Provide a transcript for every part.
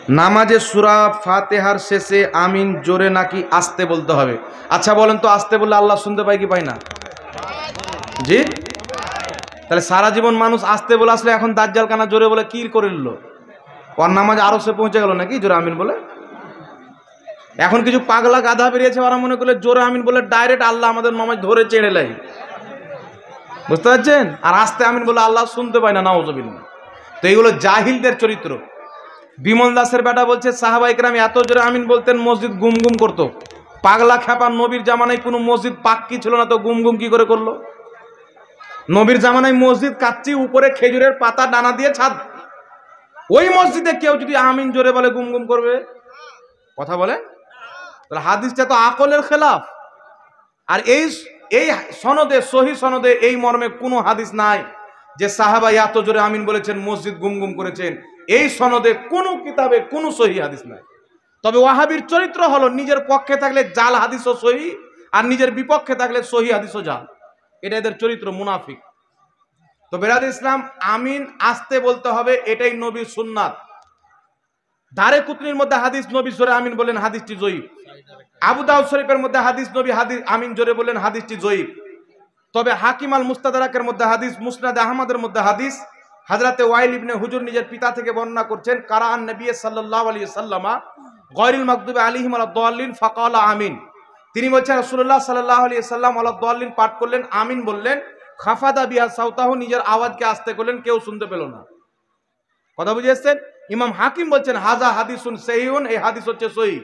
নামাজে সূরা ফাতিহার শেষে আমিন জোরে নাকি আস্তে বলতে হবে? আচ্ছা বলেন তো, আস্তে বললে আল্লাহ শুনতে পায় কি পায় না? জি, তাহলে সারা জীবন মানুষ আস্তে বলে আসলে এখন দাজ্জাল কানা জোরে বলে কি করে নিল? ওর নামাজ আরো সে পৌঁছে গেল নাকি জোরে আমিন বলে? এখন কিছু পাগলা গাধা বেরিয়েছে, ওরা মনে করলে জোরে আমিন বলে ডাইরেক্ট আল্লাহ আমাদের নামাজ ধরে চেড়ে লাই, বুঝতে পারছেন? আর আস্তে আমিন বলে আল্লাহ শুনতে পায় না, নাউজুবিল্লাহ। তো এইগুলো জাহিলদের চরিত্র। বিমল দাসের বেটা বলছে সাহাবায়ে কেরাম এত জোরে আমিন বলতেন মসজিদ গুম গুম করতো। পাগলা খেপা, নবীর জামানায় কোনো মসজিদ পাক্কি ছিল না, তো গুম গুম কি করে করলো? নবীর জামানায় মসজিদ কাচ্চি, উপরে খেজুরের পাতা ডানা দিয়ে ছাদ। ওই মসজিদে কেউ যদি আমিন জোরে বলে গুম গুম করবে? কথা বলে? তাহলে হাদিসটা তো আকলের খেলাফ। আর এই এই সনদে, সহি সনদে এই মর্মে কোনো হাদিস নাই যে সাহাবা এত জোরে আমিন বলেছেন মসজিদ গুম গুম করেছেন। এই সনদে কোনো কিতাবে কোনো সহি হাদিস নাই। তবে ওয়াহাবির চরিত্র হলো নিজের পক্ষে থাকলে জাল হাদিসও সহি, আর নিজের বিপক্ষে থাকলে সহি হাদিসও জাল। এটা এদের চরিত্র, মুনাফিক। তো বেরাদ ইসলাম, আমিন আস্তে বলতে হবে, এটাই নবীর সুন্নাত। দারেকুতনির মধ্যে হাদিস নবী জোরে আমিন বলেন, হাদিসটি জয়ীফ। আবু দাউদ শরীফের মধ্যে হাদিস নবী আমিন জোরে বলেন, হাদিসটি জয়ীফ। তবে হাকিম আল মুস্তাদরাকের মধ্যে হাদিস, মুসনাদ আহমদের মধ্যে হাদিস, হযরতে ওয়াইল ইবনে হুজুর নিজের পিতা থেকে বর্ণনা করছেন, কারাআন নবী সাল্লাল্লাহু আলাইহি সাল্লামা গায়রিল মাগদুবি আলাইহিম ওয়ালাদ-দাল্লিন ফাকালা আমিন। তিনি বলছেন রাসূলুল্লাহ সাল্লাল্লাহু আলাইহি সাল্লাম ওয়ালাদ-দাল্লিন পাঠ করলেন, আমিন বললেন। খাফাদা বিহা সাউতাহু, নিজের আওয়াজকে আস্তে করলেন, কেউ শুনতে পেল না। কথা বুঝেছেন? ইমাম হাকিম বলছেন হাযা হাদিসুন সহিহুন, এই হাদিস হচ্ছে সহিহ।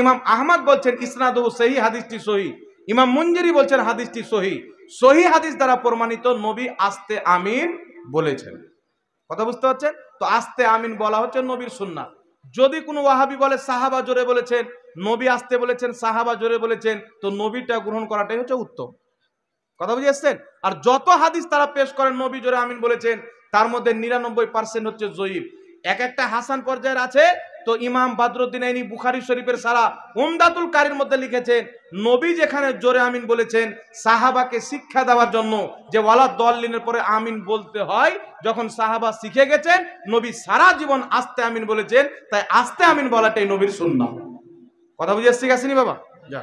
ইমাম আহমদ বলছেন ইসনাদুহু সহিহ, হাদিসটি সহিহ। ইমাম মুনজিরি বলছেন হাদিসটি সহিহ। সহিহ হাদিস দ্বারা প্রমাণিত নবী আস্তে আমিন বলেছেন। কথা বুঝতে পারছেন? তো আস্তে আমিন বলা হচ্ছে নবীর সুন্নাত। যদি কোনো ওয়াহাবি বলে সাহাবা জোরে বলেছেন, নবী আস্তে বলেছেন, সাহাবা জোরে বলেছেন, তো নবীটা গ্রহণ করাটাই হচ্ছে উত্তম। কথা বুঝেছেন? আর যত হাদিস তারা পেশ করেন নবী জোরে আমিন বলেছেন, তার মধ্যে 99% হচ্ছে জয়ীফ। এক একটা হাসান পর্যায়ের আছে। তো ইমাম বদরুদ্দিন আইনি বুখারী শরীফের সারা উমদাতুল কারীর মধ্যে লিখেছেন, নবী যেখানে জোরে আমিন বলেছেন সাহাবাকে শিক্ষা দেওয়ার জন্য যে ওয়ালাদ দল্লিনের পরে আমিন বলতে হয়, যখন সাহাবা শিখে গেছেন, নবী সারা জীবন আস্তে আমিন বলেছেন, তাই আস্তে আমিন বলাটাই নবীর সুন্নাহ। কথা বুঝে এসে গেছেনি বাবা? যা,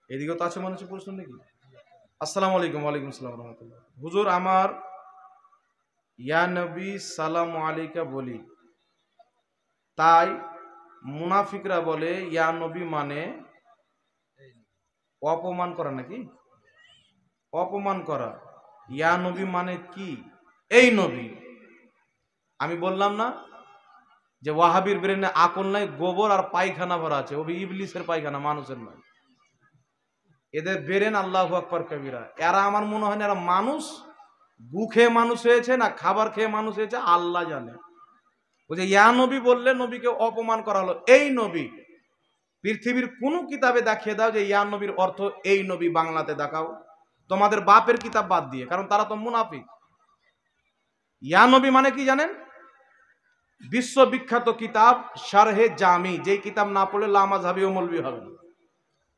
এদিকেও তো আছে মনে হচ্ছে প্রশ্ন নাকি? আসসালামু আলাইকুম। ওয়ালাইকুম আসসালাম ওয়া রাহমাতুল্লাহ। হুজুর, আমার ইয়া নবী সালামু আলাইকা বলি, তাই মুনাফিকরা বলে ইয়া নবী মানে অপমান করা নাকি? অপমান করা। ইয়া নবী মানে কি? এই নবী। আমি বললাম না যে ওয়াহাবির ব্রেনে আকল নাই, গোবর আর পায়খানা ভরা আছে। ওই ইবলিসের পায়খানা, মানুষের নয়। এদের ব্রেন আল্লাহু আকবার কবিরা। এরা আমার মনে হয় না এরা মানুষ, গু খেয়ে মানুষ হয়েছে না খাবার খেয়ে মানুষ হয়েছে, আল্লাহ জানে। বলছে ইয়া নবী বললে নবীকে অপমান করা হলো। এই নবী পৃথিবীর কোন কিতাবে দেখিয়ে দাও যে ইয়া নবীর অর্থ এই নবী, বাংলাতে দেখাও। তোমাদের বাপের কিতাব বাদ দিয়ে, কারণ তারা তো মুনাফিক। ইয়া নবী মানে কি জানেন? বিশ্ববিখ্যাত কিতাব শারহে জামি, যেই কিতাব না পড়লে লা মাযহাবী ও মৌলভী হবে না।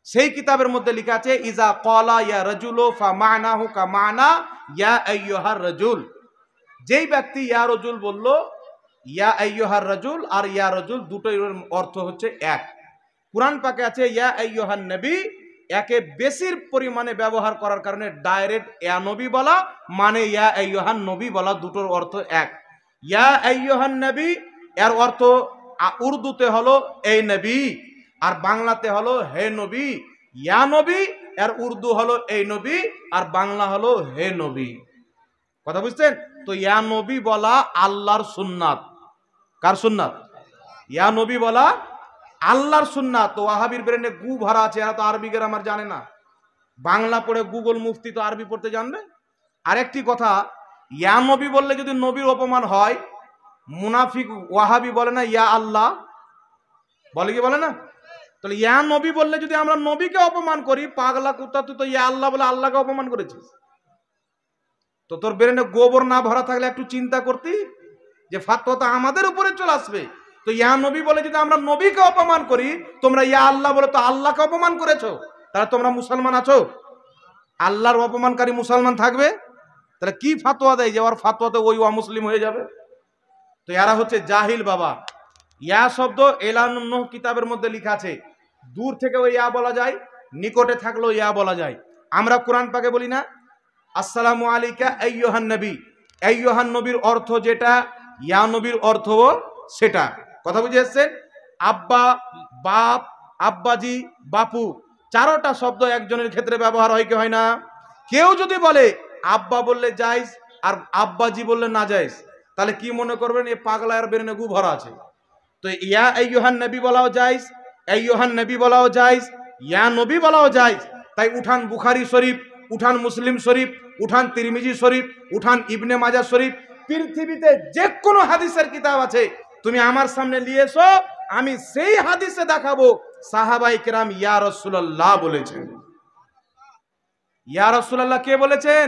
সেই কিতাবের মধ্যে লেখা আছে ইজা ক্বালা ইয়া রাজুলু ফামানাহু কামানা ইয়া আইয়ুহার রাজুল। যেই ব্যক্তি ইয়া রাজুল বলল, ইয়া আইয়ুহার রাজুল আর ইয়া রাজুল দুটোর অর্থ হচ্ছে এক। কুরআন পাকে আছে ইয়া আইয়ুহান নবী, একে বেশির পরিমাণে ব্যবহার করার কারণে ডাইরেক্ট ইয়া নবী বলা মানে ইয়া আইয়ুহান নবী বলা, দুটোর অর্থ এক। ইয়া আইয়ুহান নবী এর অর্থ উর্দুতে হলো এই নবী, আর বাংলাতে হলো হে নবী। ইয়া নবী এর উর্দু হলো এই নবী, আর বাংলা হলো হে নবী। কথা বুঝছেন? তো ইয়া নবী বলা আল্লাহর সুন্নাত। কার সুন্নাত? ইয়া নবী বলা আল্লাহর সুন্নাত। তো ওয়াহাবির ব্রেনে গু ভরা আছে, এরা তো আরবি গ্রামার জানে না। বাংলা পড়ে গুগল মুফতি তো আরবি পড়তে জানবে। আরেকটি কথা, ইয়া নবী বললে যদি নবীর অপমান হয়, মুনাফিক ওয়াহাবি বলে না ইয়া আল্লাহ, বলে কি বলে না? তাহলে ইয়া নবী বললে যদি আমরা নবীকে অপমান করি, পাগলা কুত্তা, তুই তো ইয়া আল্লাহ বলে আল্লাহকে অপমান করেছিস। তো তোর ব্রেনে গোবর না ভরা থাকলে একটু চিন্তা করতি যে ফাতওয়া তো আমাদের উপরে চলে আসবে। তো ইয়া নবী বলে যদি আমরা নবীকে অপমান করি, তোমরা ইয়া আল্লাহ বলে তো আল্লাহকে অপমান করেছো, তাহলে তোমরা মুসলমান আছো? আল্লাহর অপমানকারী মুসলমান থাকবে? তাহলে কি ফাতোয়া দেয় যে ওর ফাতোয়াতে ওই অমুসলিম হয়ে যাবে? তো এরা হচ্ছে জাহিল বাবা। ইয়া শব্দ এলানুন নূহ কিতাবের মধ্যে লেখা আছে, দূর থেকে ওই ইয়া বলা যায়, নিকটে থাকলেও ইয়া বলা যায়। আমরা কোরআন পাকে বলি না আসসালামু আলাইকা আইয়ুহান নবী, আইয়ুহান নবীর অর্থ যেটা, ইয়া নবীর অর্থও সেটা। কথা বুঝে এসছেন? আব্বা, বাপ, আব্বাজি, বাপু, চারোটা শব্দ একজনের ক্ষেত্রে ব্যবহার হয় কি হয় না? কেউ যদি বলে আব্বা বললে জায়েজ আর আব্বাজি বললে না জায়েজ, তাহলে কি মনে করবেন? এ পাগলার ব্রেনে গু ভরা আছে। তো ইয়া আইয়ুহান নবী বলাও জায়েজ, আইয়ুহান নবী বলাও জায়েজ, ইয়া নবী বলাও জায়েজ। তাই উঠান বুখারী শরীফ, উঠান মুসলিম শরীফ, উঠান তিরমিজি শরীফ, উঠান ইবনে মাজাহ শরীফ, পৃথিবীতে যে কোনো হাদিসের কিতাব আছে তুমি আমার সামনে নিয়ে এসো, আমি সেই হাদিসে দেখাবো সাহাবায়ে কেরাম ইয়া রাসূলুল্লাহ বলেছেন। ইয়া রাসূলুল্লাহ কে বলেছেন?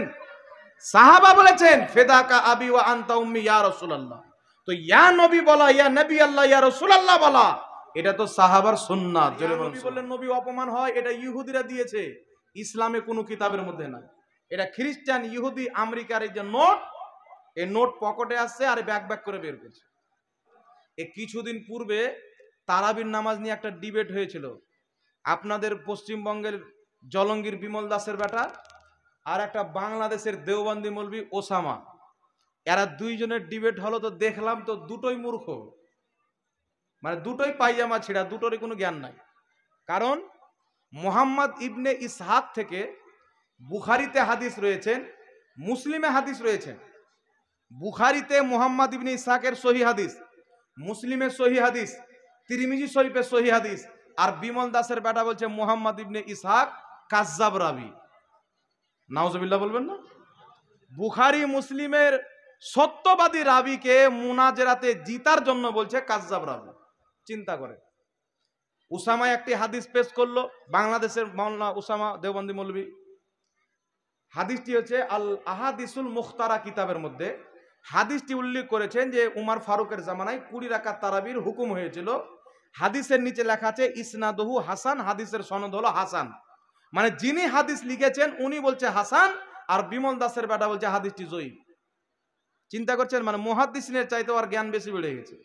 সাহাবা বলেছেন, ফিদাকা আবি ওয়া আনতা উম্মি ইয়া রাসূলুল্লাহ। তো ইয়া নবী বলা, ইয়া নবী আল্লাহ, ইয়া রাসূলুল্লাহ বলা, এটা তো সাহাবার সুন্নাত। জোরে বললেন নবী অপমান হয়, এটা ইহুদিরা দিয়েছে, ইসলামে কোনো কিতাবের মধ্যে নাই। এটা খ্রিস্টান, ইহুদি, আমেরিকার এই যে নোট, এই নোট পকেটে আসছে আর ব্যাক ব্যাক করে বের করছে। এই কিছুদিন পূর্বে তারাবির নামাজ নিয়ে একটা ডিবেট হয়েছিল। আপনাদের পশ্চিমবঙ্গের জলঙ্গির বিমল দাসের বেটা আর একটা বাংলাদেশের দেওবন্দি মৌলবি ওসামা, এরা দুইজনের ডিবেট হলো। তো দেখলাম তো দুটোই মূর্খ, মানে দুটোই পায়জামা ছিঁড়া, দুটোরই কোনো জ্ঞান নাই। কারণ মুহাম্মদ ইবনে ইসহাক থেকে বুখারীতে হাদিস রয়েছেন, মুসলিমে হাদিস রয়েছেন। বুখারীতে মুহাম্মদ ইবনে ইসহাকের সহিহ হাদিস, মুসলিমে সহিহ হাদিস, তিরমিজি শরীফে সহিহ হাদিস। আর বিমল দাসের বেটা বলছে মুহাম্মদ ইবনে ইসহাক কাজ্জাব রাবি। নাউজুবিল্লাহ বলবেন না? বুখারী মুসলিমের সত্যবাদী রাবিকে মুনাজেরাতে জিতার জন্য বলছে কাজ্জাব রাবি। চিন্তা করে। উসামা একটি হাদিস পেশ করলো, বাংলাদেশের মাওলানা উসামা দেওবন্দি মৌলবি। হাদিসটি হচ্ছে আল আহাদিসুল মুখতারা কিতাবের মধ্যে হাদিসটি উল্লেখ করেছেন যে উমর ফারুকের জামানায় 20 রাকাত তারাবির হুকুম হয়েছিল। হাদিসের নিচে লেখা আছে ইসনাদুহু হাসান, হাদিসের সনদ হলো হাসান। মানে যিনি হাদিস লিখেছেন উনি বলছে হাসান, আর বিমল দাসের বেটা বলছে হাদিসটি জয়ীফ। চিন্তা করছেন, মানে মুহাদ্দিসিনের চাইতে আর জ্ঞান বেশি বেড়ে গেছে।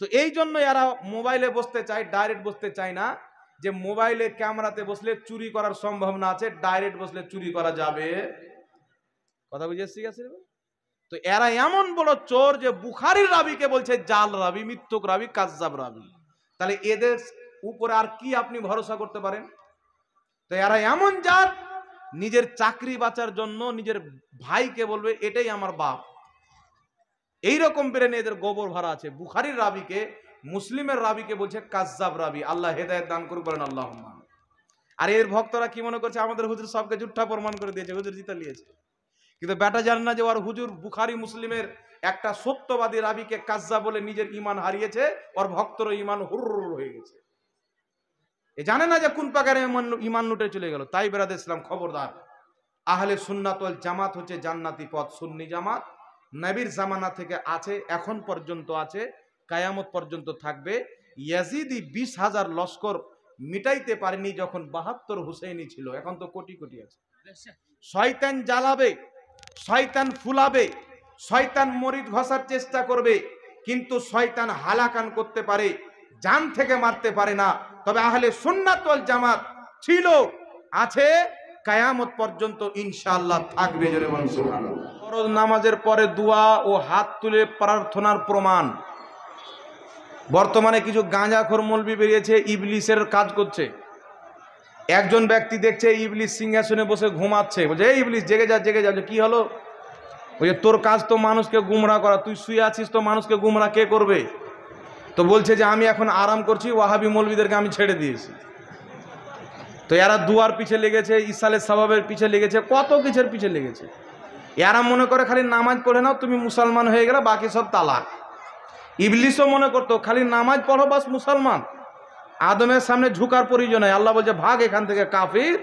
তো এই জন্য এরা মোবাইলে বসতে চায়, ডাইরেক্ট বসতে চায় না। যে মোবাইলে ক্যামেরাতে বসলে চুরি করার সম্ভাবনা আছে, ডাইরেক্ট বসলে চুরি করা যাবে। কথা বুঝে ঠিক আছে? তো এরা এমন বড় চোর যে বুখারীর রাবিকে বলছে জাল রাবি, মিথ্যুক রাবি, কাজ্জাব রাবি। তাহলে এদের উপরে আর কি আপনি ভরসা করতে পারেন? তো এরা এমন জাত, নিজের চাকরি বাঁচার জন্য নিজের ভাইকে বলবে এটাই আমার বাপ। এইরকম ব্রেনে এদের গোবর ভরা আছে। বুখারীর রাবিকে, মুসলিমের রাবিকে বলছে কাজ্জাব রাবি। আল্লাহ হেদায়েত দান করুক, বলেন আল্লাহুম্মা। আর এর ভক্তরা কি মনে করছে আমাদের হুজুর সবকে ঝুঠা প্রমাণ করে দিয়েছে, হুজুর জিতে নিয়েছে। কিন্তু বেটা জানে না যে ওর হুজুর বুখারী মুসলিমের একটা সত্যবাদী রাবিকে কাজ্জাব বলে নিজের ঈমান হারিয়েছে, ওর ভক্তর ঈমান হুরর হয়ে গেছে। এ জানে না যে কোন প্রকারে ঈমান লুটে চলে গেল। তাই বেরাদর ইসলাম, খবরদার। আহলে সুন্নাত ওয়াল জামাত হচ্ছে জান্নাতি পথ, সুন্নি জামাত। নবীর জামানা থেকে আছে, এখন পর্যন্ত আছে, কিয়ামত পর্যন্ত থাকবে। ইয়াজিদি 20,000 লস্কর মিটাইতে পারেনি যখন 72 হুসাইনি ছিল, এখন তো কোটি কোটি আছে। শয়তান জ্বালাবে, শয়তান ফুলাবে, শয়তান মরিদ ঘষার চেষ্টা করবে, কিন্তু শয়তান হালাকান করতে পারে, জান থেকে মারতে পারে না। তবে আহলে সুন্নাত ওয়াল জামাত ছিল, আছে, কিয়ামত পর্যন্ত ইনশাআল্লাহ থাকবে। জোরে বলুন সুবহানাল্লাহ। ফরজ নামাজের পরে দোয়া ও হাত তুলে প্রার্থনার প্রমাণ। বর্তমানে কিছু গাঁজাখোর মৌলবি বেরিয়েছে, ইবলিসের কাজ করছে। একজন ব্যক্তি দেখছে ইবলিস সিংহাসনে বসে ঘুমাচ্ছে, বলছে এই ইবলিস জেগে যা, জেগে যা। কি হলো? ওই তোর কাজ তো মানুষকে গুমরা করা, তুই শুয়ে আছিস তো মানুষকে গুমরা কে করবে? তো বলছে যে আমি এখন আরাম করছি, ওয়াহাবি মৌলবিদেরকে আমি ছেড়ে দিয়েছি। তো এরা দুয়ার পিছে লেগেছে, ইসালের স্বভাবের পিছে লেগেছে, কত কিছুর পিছে লেগেছে। এরা মনে করে খালি নামাজ পড়ে নাও তুমি মুসলমান হয়ে গেলে, বাকি সব তালাক। ইবলিসও মনে করতো খালি নামাজ পড়ো বাস মুসলমান। আদমের সামনে ঝুঁকার প্রয়োজন নাই। আল্লাহ বলছে ভাগ এখান থেকে কাফির।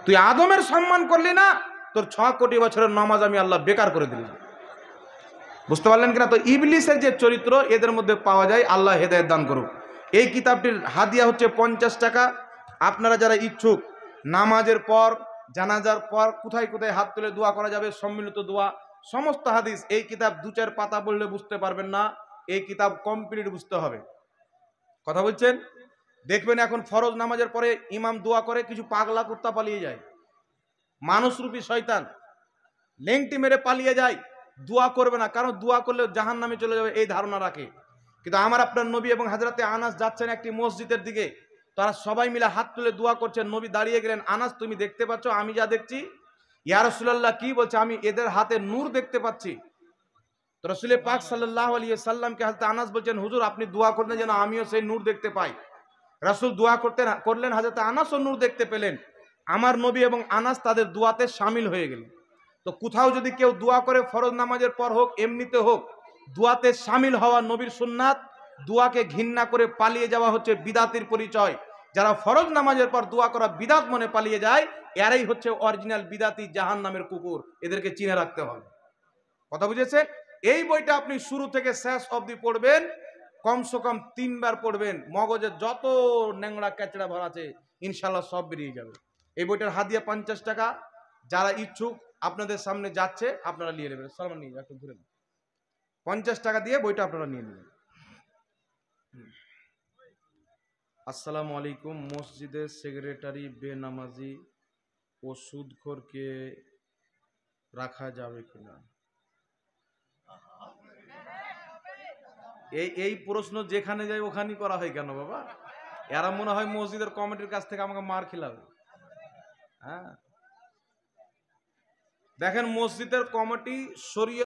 তুই আদমের সম্মান করলি না, তোর 6 কোটি বছরের নামাজ আমি আল্লাহ বেকার করে দিলাম। বুঝতে পারলেন কিনা? তো ইবলিসের যে চরিত্র এদের মধ্যে পাওয়া যায়। আল্লাহ হেদায়েত দান করুক। এই কিতাবটির হাদিয়া হচ্ছে 50 টাকা। আপনারা যারা ইচ্ছুক, নামাজের পর, জানাজার পর কোথায় কোথায় হাত তুলে দোয়া করা যাবে, সম্মিলিত দোয়া, সমস্ত হাদিস। এই কিতাব 2-4 পাতা পড়লে বুঝতে পারবেন না, এই কিতাব কমপ্লিট বুঝতে হবে। কথা বলছেন? দেখবেন এখন ফরজ নামাজের পরে ইমাম দোয়া করে, কিছু পাগলা কুত্তা পালিয়ে যায়, মানুষরূপী শয়তান লেংটি মেরে পালিয়ে যায়, দোয়া করবে না, কারণ দোয়া করলে জাহান্নামে চলে যাবে এই ধারণা রাখে। কিন্তু আমার আপনার নবী এবং হযরতে আনাস যাচ্ছেন একটি মসজিদের দিকে, তারা সবাই মিলে হাত তুলে দোয়া করছেন। নবী দাঁড়িয়ে গেলেন, আনাস তুমি দেখতে পাচ্ছ আমি যা দেখছি? ইয়া রাসূলুল্লাহ কি বলছে? আমি এদের হাতে নূর দেখতে পাচ্ছি। তো রাসূল পাক সাল্লাল্লাহু আলাইহি সাল্লামকে হযরত আনাস বলছেন, হুজুর আপনি দোয়া করলেন যেন আমিও সেই নূর দেখতে পাই। রাসূল দোয়া করলেন, হযরত আনাসও নূর দেখতে পেলেন। আমার নবী এবং আনাস তাদের দোয়াতে শামিল হয়ে গেলেন। তো কোথাও যদি কেউ দোয়া করে, ফরজ নামাজের পর হোক এমনিতে হোক, দোয়াতে শামিল হওয়া নবীর সুন্নাত। দোয়াকে ঘৃণা করে পালিয়ে যাওয়া হচ্ছে বিদাতির পরিচয়। যারা ফরজ নামাজের পর দোয়া করা বিদাত মনে পালিয়ে যায়, এরাই হচ্ছে অরিজিনাল বিদাতি, জাহান্নামের কুকুর। এদেরকে চিনে রাখতে হবে। কথা বুঝেছেন? এই বইটা আপনি শুরু থেকে শেষ অবধি পড়বেন, কমসে কম 3 বার পড়বেন। মগজের যত ন্যাংড়া ক্যাচড়া ভরা আছে ইনশাল্লাহ সব বেরিয়ে যাবে। এই বইটার হাদিয়া 50 টাকা। যারা ইচ্ছুক আপনাদের সামনে যাচ্ছে, আপনারা নিয়ে নেবেন। সালমান নিয়ে একটু ঘুরে নেন, 50 টাকা দিয়ে বইটা আপনারা নিয়ে নেবেন। আসসালামু আলাইকুম, মসজিদের সেক্রেটারি বেনামাজি ও সুদখোরকে রাখা যাবে কিনা? এই প্রশ্ন যেখানে যায় ওখানেই করা হয় কেন বাবা? এরা মনে হয় মসজিদের কমিটির কাছ থেকে আমাকে মার খিলাবে। হ্যাঁ, দেখেন মসজিদের কমিটি শরীয়ত